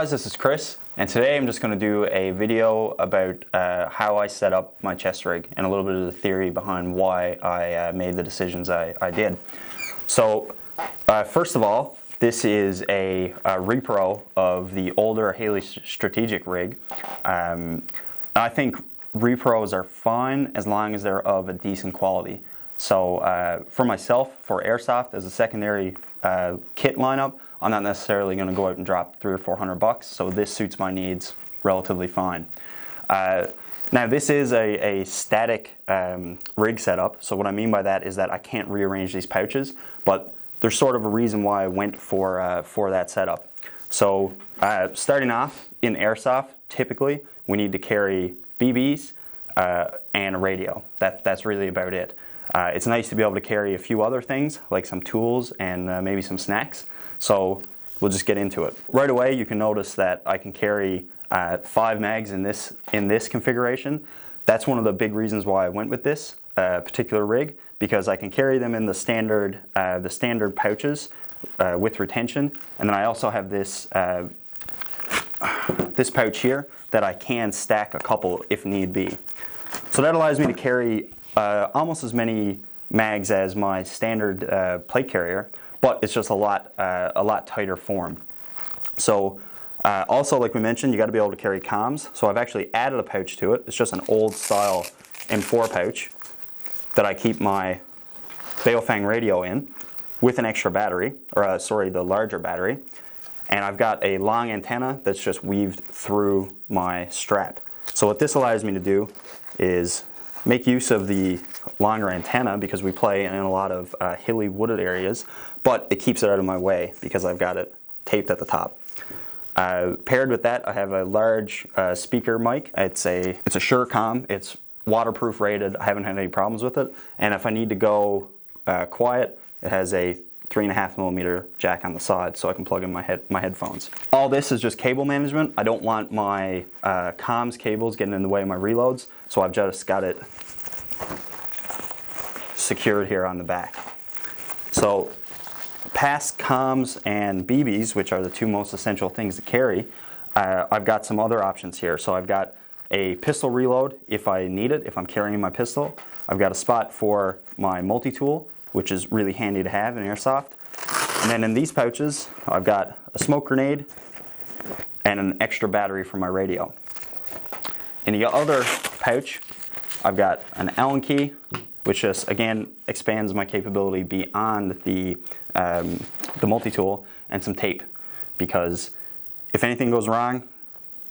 Guys, this is Chris, and today I'm just going to do a video about how I set up my chest rig and a little bit of the theory behind why I made the decisions I did. So first of all, this is a repro of the older Haley Strategic rig. I think repros are fine as long as they're of a decent quality. So for myself, for airsoft as a secondary kit lineup, I'm not necessarily going to go out and drop $300 or $400, so this suits my needs relatively fine. Now this is a static rig setup, so what I mean by that is that I can't rearrange these pouches, but there's sort of a reason why I went for that setup. So starting off in airsoft, typically we need to carry BBs and a radio. That's really about it. It's nice to be able to carry a few other things like some tools and maybe some snacks. So we'll just get into it. Right away you can notice that I can carry 5 mags in this configuration. That's one of the big reasons why I went with this particular rig, because I can carry them in the standard pouches with retention, and then I also have this this pouch here that I can stack a couple if need be. So that allows me to carry almost as many mags as my standard plate carrier, but it's just a lot tighter form. So also, like we mentioned, you got to be able to carry comms. So I've actually added a pouch to it. It's just an old style M4 pouch that I keep my Baofeng radio in with an extra battery, or sorry, the larger battery. And I've got a long antenna that's just weaved through my strap. So what this allows me to do is make use of the longer antenna, because we play in a lot of hilly wooded areas, but it keeps it out of my way because I've got it taped at the top. Paired with that, I have a large speaker mic. It's a SureComm. It's waterproof rated. I haven't had any problems with it. And if I need to go quiet, it has a 3.5mm jack on the side, so I can plug in my headphones. All this is just cable management. I don't want my comms cables getting in the way of my reloads, so I've just got it secured here on the back. So past comms and BBs, which are the two most essential things to carry, I've got some other options here. So I've got a pistol reload if I need it, if I'm carrying my pistol. I've got a spot for my multi-tool, which is really handy to have in airsoft. And then in these pouches, I've got a smoke grenade and an extra battery for my radio. In the other pouch, I've got an Allen key, which just, again, expands my capability beyond the multi-tool, and some tape, because if anything goes wrong,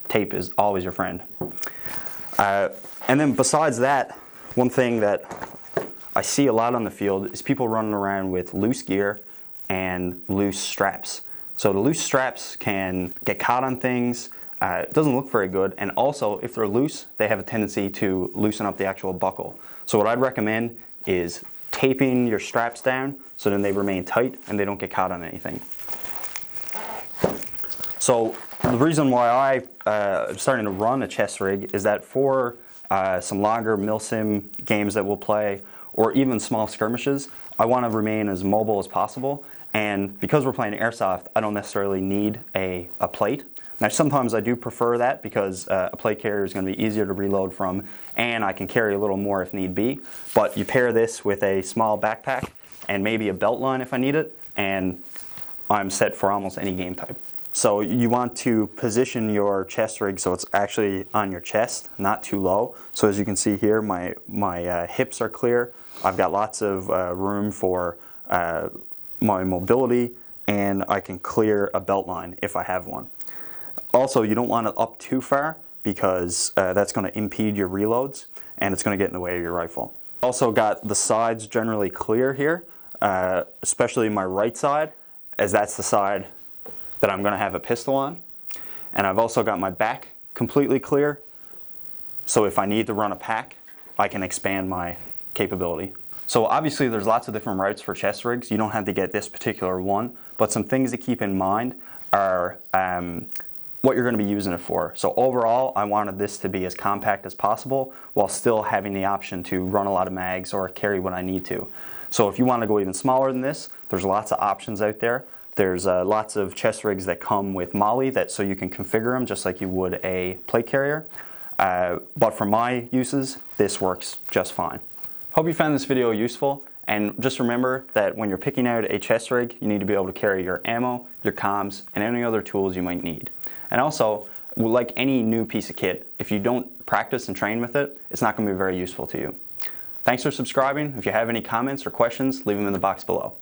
tape is always your friend. And then besides that, one thing that I see a lot on the field is people running around with loose gear and loose straps. So the loose straps can get caught on things. It doesn't look very good, and also if they're loose, they have a tendency to loosen up the actual buckle. So what I'd recommend is taping your straps down so then they remain tight and they don't get caught on anything. So the reason why I'm starting to run a chest rig is that for some longer milsim games that we'll play, or even small skirmishes, I want to remain as mobile as possible. And because we're playing airsoft, I don't necessarily need a plate. Now sometimes I do prefer that, because a plate carrier is going to be easier to reload from, and I can carry a little more if need be. But you pair this with a small backpack and maybe a belt line if I need it, and I'm set for almost any game type. So you want to position your chest rig so it's actually on your chest, not too low. So as you can see here, my hips are clear. I've got lots of room for my mobility, and I can clear a belt line if I have one. Also, you don't want it up too far, because that's going to impede your reloads and it's going to get in the way of your rifle. Also got the sides generally clear here, especially my right side, as that's the side that I'm going to have a pistol on. And I've also got my back completely clear, so if I need to run a pack, I can expand my capability. So obviously there's lots of different routes for chest rigs. You don't have to get this particular one, but some things to keep in mind are what you're going to be using it for. So overall, I wanted this to be as compact as possible while still having the option to run a lot of mags or carry what I need to. So if you want to go even smaller than this, there's lots of options out there. There's lots of chest rigs that come with MOLLE, so you can configure them just like you would a plate carrier. But for my uses, this works just fine. Hope you found this video useful, and just remember that when you're picking out a chest rig, you need to be able to carry your ammo, your comms, and any other tools you might need. And also, like any new piece of kit, if you don't practice and train with it, it's not going to be very useful to you. Thanks for subscribing. If you have any comments or questions, leave them in the box below.